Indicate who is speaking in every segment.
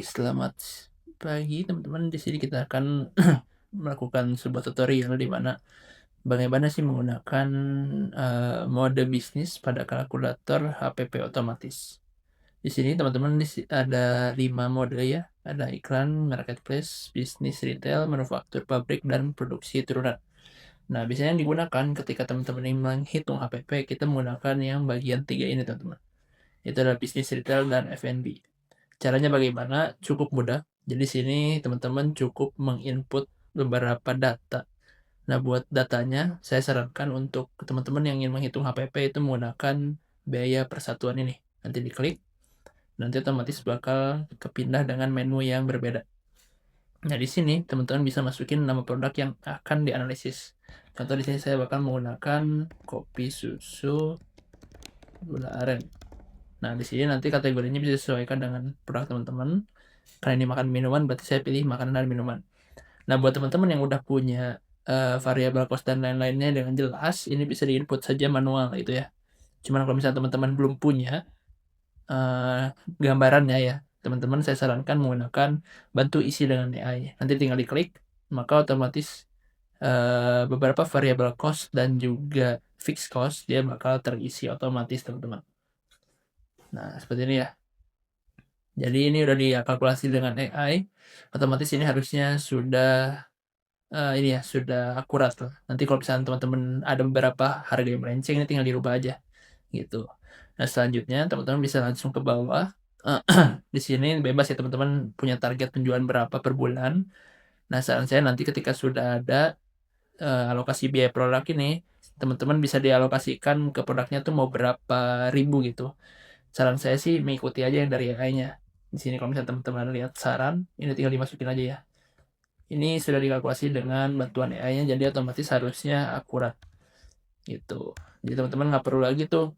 Speaker 1: Oke, selamat pagi teman-teman. Di sini kita akan melakukan sebuah tutorial di mana bagaimana sih menggunakan mode bisnis pada kalkulator HPP otomatis. Di sini teman-teman ada 5 mode ya. Ada iklan, marketplace, bisnis retail, manufaktur pabrik, dan produksi turunan. Nah, biasanya yang digunakan ketika teman-teman ingin menghitung HPP, kita menggunakan yang bagian 3 ini teman-teman. Itu adalah bisnis retail dan F&B. Caranya bagaimana? Cukup mudah. Jadi sini teman-teman cukup menginput beberapa data. Nah, buat datanya saya sarankan untuk teman-teman yang ingin menghitung HPP itu menggunakan biaya persatuan ini. Nanti diklik, nanti otomatis bakal kepindah dengan menu yang berbeda. Nah, di sini teman-teman bisa masukin nama produk yang akan dianalisis. Contoh di sini saya bakal menggunakan kopi susu gula aren. Nah, di sini nanti kategorinya bisa disesuaikan dengan produk teman-teman. Karena ini makan minuman, berarti saya pilih makanan dan minuman. Nah, buat teman-teman yang udah punya variabel cost dan lain-lainnya dengan jelas, ini bisa diinput saja manual gitu ya. Cuman kalau misalnya teman-teman belum punya gambarannya ya, teman-teman saya sarankan menggunakan bantu isi dengan AI. Nanti tinggal diklik, maka otomatis beberapa variabel cost dan juga fixed cost dia bakal terisi otomatis teman-teman. Nah, seperti ini ya. Jadi ini udah dikalkulasi dengan AI, otomatis ini harusnya sudah ini ya, sudah akurat lah. Nanti kalau misalnya teman-teman ada beberapa harga yang melenceng, ini tinggal dirubah aja, gitu. Nah, selanjutnya teman-teman bisa langsung ke bawah. Di sini bebas ya teman-teman punya target penjualan berapa per bulan. Nah, saran saya nanti ketika sudah ada alokasi biaya produk ini, teman-teman bisa dialokasikan ke produknya tuh mau berapa ribu gitu. Saran saya sih mengikuti aja yang dari AI-nya. Di sini kalau misalnya teman-teman lihat saran, ini tinggal dimasukin aja ya. Ini sudah dikalkulasi dengan bantuan AI-nya, jadi otomatis harusnya akurat gitu. Jadi teman-teman nggak perlu lagi tuh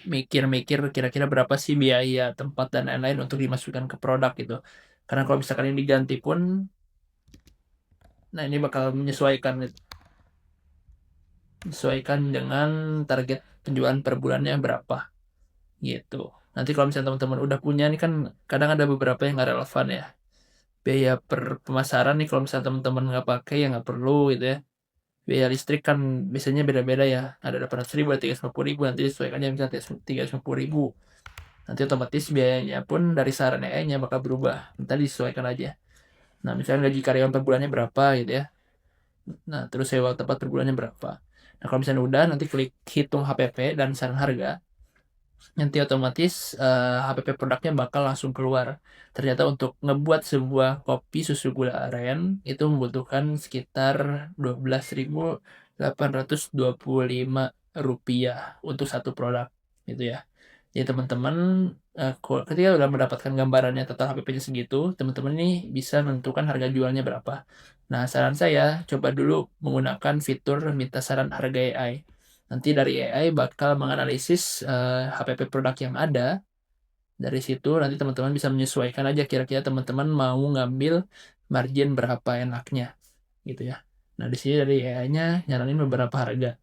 Speaker 1: mikir-mikir kira-kira berapa sih biaya tempat dan lain-lain untuk dimasukkan ke produk gitu. Karena kalau misalkan ini diganti pun, nah ini bakal menyesuaikan dengan target penjualan per bulannya berapa gitu. Nanti kalau misalnya teman-teman udah punya nih kan kadang ada beberapa yang nggak relevan ya. Biaya per pemasaran nih kalau misalnya teman-teman nggak pakai ya nggak perlu gitu ya. Biaya listrik kan biasanya beda-beda ya. Ada 800.000, ada 350.000, nanti disesuaikan aja misalnya 350.000. Nanti otomatis biayanya pun dari saran AI-nya bakal berubah. Nanti disesuaikan aja. Nah, misalnya gaji karyawan per bulannya berapa gitu ya. Nah, terus sewa tempat per bulannya berapa. Nah, kalau misalnya udah, nanti klik hitung HPP dan saran harga. Nanti otomatis HPP produknya bakal langsung keluar. Ternyata untuk ngebuat sebuah kopi susu gula aren itu membutuhkan sekitar 12.825 rupiah untuk satu produk gitu ya. Jadi teman-teman ketika udah mendapatkan gambarannya total HPP-nya segitu, teman-teman ini bisa menentukan harga jualnya berapa. Nah, saran saya coba dulu menggunakan fitur minta saran harga AI. Nanti dari AI bakal menganalisis HPP produk yang ada. Dari situ nanti teman-teman bisa menyesuaikan aja kira-kira teman-teman mau ngambil margin berapa enaknya gitu ya. Nah, di sini dari AI-nya nyaranin beberapa harga.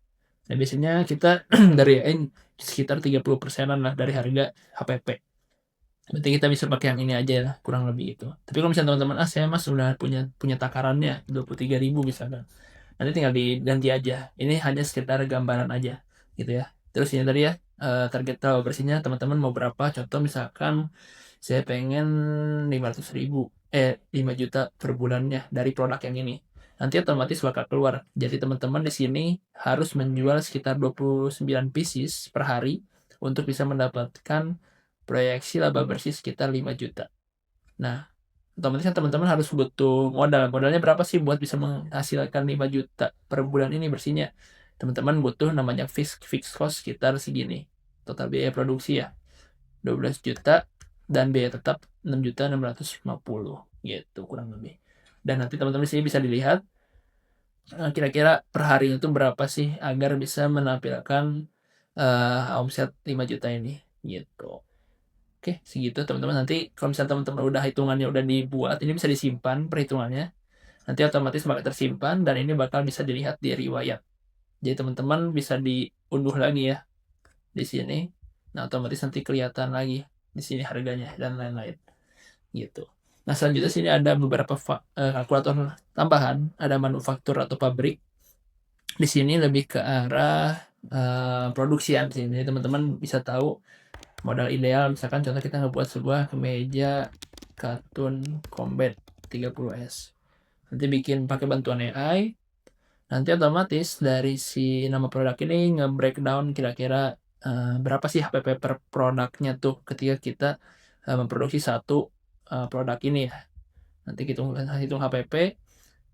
Speaker 1: Nah, biasanya kita dari AI sekitar 30%-an lah dari harga HPP. Berarti kita bisa pakai yang ini aja lah, kurang lebih itu. Tapi kalau misalnya teman-teman, saya mas udah punya punya takarannya 23.000 misalnya. Nanti tinggal diganti aja. Ini hanya sekitar gambaran aja gitu ya. Terus ini tadi ya target laba bersihnya teman-teman mau berapa? Contoh misalkan saya pengen 500.000 5 juta per bulannya dari produk yang ini. Nanti otomatis bakal keluar. Jadi teman-teman di sini harus menjual sekitar 29 pieces per hari untuk bisa mendapatkan proyeksi laba bersih sekitar 5 juta. Nah, otomatis kan teman-teman harus butuh modal. Modalnya berapa sih buat bisa menghasilkan 5 juta per bulan ini bersihnya? Teman-teman butuh namanya fixed cost sekitar segini. Total biaya produksi ya 12 juta dan biaya tetap 6.650 gitu kurang lebih. Dan nanti teman-teman sini bisa dilihat kira-kira per hari itu berapa sih agar bisa menampilkan omset 5 juta ini gitu. Oke, segitu teman-teman. Nanti kalau misalnya teman-teman udah hitungannya udah dibuat, ini bisa disimpan perhitungannya. Nanti otomatis bakal tersimpan dan ini bakal bisa dilihat di riwayat. Jadi teman-teman bisa diunduh lagi ya di sini. Nah, otomatis nanti kelihatan lagi di sini harganya dan lain-lain. gitu. Nah, selanjutnya sini ada beberapa kalkulator tambahan, ada manufaktur atau pabrik. Di sini lebih ke arah produksian sih. Jadi teman-teman bisa tahu modal ideal, misalkan contoh kita ngebuat sebuah kemeja katun combat 30S. Nanti bikin pakai bantuan AI, nanti otomatis dari si nama produk ini nge-breakdown kira-kira berapa sih HPP per produknya tuh ketika kita memproduksi satu produk ini ya. Nanti hitung HPP,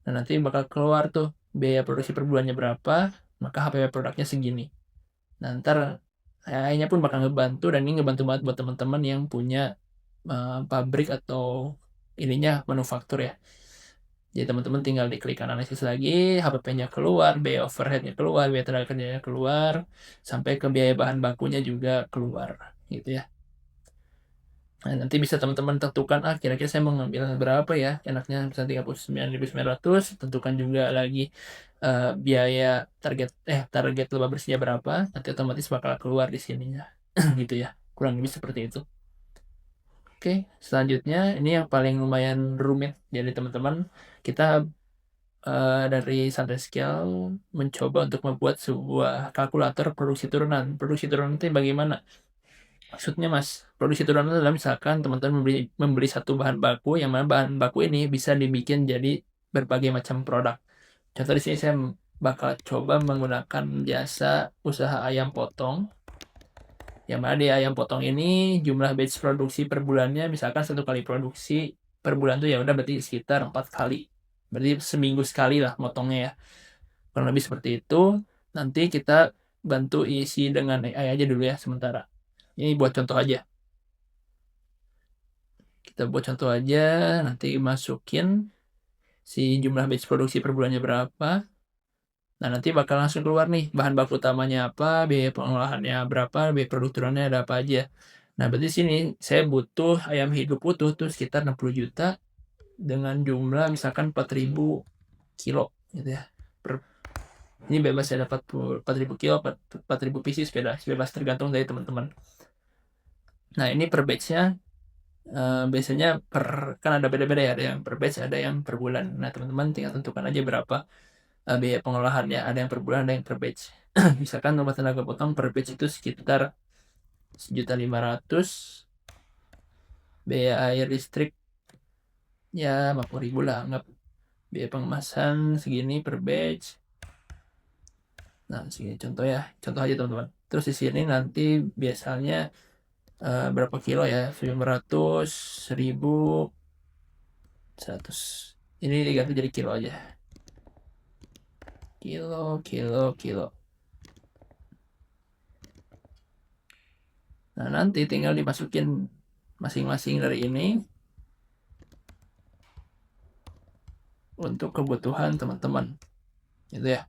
Speaker 1: dan nanti bakal keluar tuh biaya produksi per bulannya berapa, maka HPP produknya segini. Nah, ntar AI-nya pun bakal ngebantu, dan ini ngebantu banget buat teman-teman yang punya pabrik atau ininya manufaktur ya. Jadi teman-teman tinggal diklik analisis lagi, HPP-nya keluar, biaya overhead-nya keluar, biaya tenaga kerjanya keluar, sampai ke biaya bahan bakunya juga keluar, gitu ya. Nah, nanti bisa teman-teman tentukan, kira-kira saya mau ngambil berapa ya, enaknya misalnya 39.900, tentukan juga lagi biaya target laba bersihnya berapa, nanti otomatis bakal keluar di sininya. Gitu ya, kurang lebih seperti itu. Oke, selanjutnya ini yang paling lumayan rumit. Jadi teman-teman, kita dari Sunrise Scale mencoba untuk membuat sebuah kalkulator produksi turunan. Produksi turunan itu bagaimana? Maksudnya Mas, produksi turunan adalah misalkan teman-teman membeli satu bahan baku, yang mana bahan baku ini bisa dibikin jadi berbagai macam produk. Contoh di sini saya bakal coba menggunakan jasa usaha ayam potong. Yang mana di ayam potong ini jumlah batch produksi per bulannya misalkan satu kali produksi per bulan tuh ya udah berarti sekitar 4 kali. Berarti seminggu sekali lah motongnya ya. Kurang lebih seperti itu. Nanti kita bantu isi dengan AI aja dulu ya sementara. Ini buat contoh aja. Kita buat contoh aja, nanti masukin si jumlah batch produksi per bulannya berapa. Nah, nanti bakal langsung keluar nih bahan baku utamanya apa, biaya pengolahannya berapa, biaya produk turunannya ada apa aja. Nah, berarti sini saya butuh ayam hidup utuh tuh sekitar 60 juta dengan jumlah misalkan 4.000 kilo gitu ya. Ini bebas ya, dapat 4.000 kilo, 4.000 pieces bebas tergantung dari teman-teman. Nah, ini per batch-nya biasanya kan ada beda-beda ya, ada yang per batch, ada yang per bulan. Nah, teman-teman tinggal tentukan aja berapa biaya pengolahannya, ada yang per bulan, ada yang per batch. Misalkan rumah tenaga potong per batch itu sekitar 1.500.000, biaya air listrik ya 50.000 lah, anggap biaya pengemasan segini per batch. Nah, segini contoh ya, contoh aja teman-teman. Terus di sini nanti biasanya berapa kilo ya, 900, 1.000, 100. Ini diganti jadi kilo aja. Kilo. Nah, nanti tinggal dimasukin masing-masing dari ini untuk kebutuhan teman-teman. Gitu ya.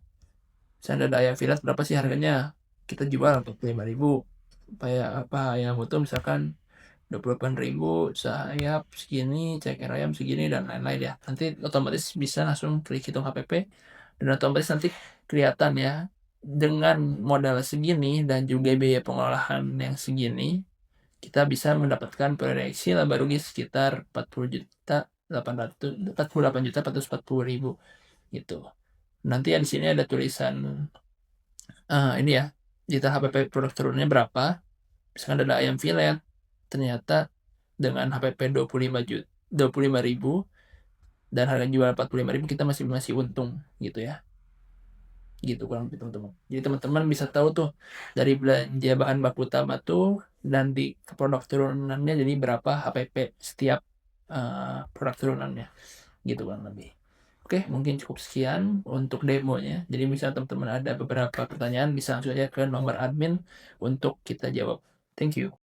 Speaker 1: Misalnya ada ayam filet berapa sih harganya? Kita jual 45.000. Kayak apa, ayam utuh misalkan 28.000, sayap segini, ceker ayam segini, dan lain-lain ya. Nanti otomatis bisa langsung klik hitung HPP, dan otomatis nanti kelihatan ya, dengan modal segini dan juga biaya pengolahan yang segini, kita bisa mendapatkan proyeksi laba rugi sekitar 48.440.000 gitu. Nanti ya di sini ada tulisan ini ya, jika HPP produk turunnya berapa. Misalkan ada ayam filet, ternyata dengan HPP 25.000 dan harga jual 45.000, kita masih untung gitu ya. Gitu kurang lebih teman-teman. Jadi teman-teman bisa tahu tuh dari belanja bahan baku utama tuh dan di produk turunannya jadi berapa HPP setiap produk turunannya, gitu kurang lebih. Oke, mungkin cukup sekian untuk demonya. Jadi bisa teman-teman ada beberapa pertanyaan bisa langsung aja ke nomor admin untuk kita jawab. Thank you.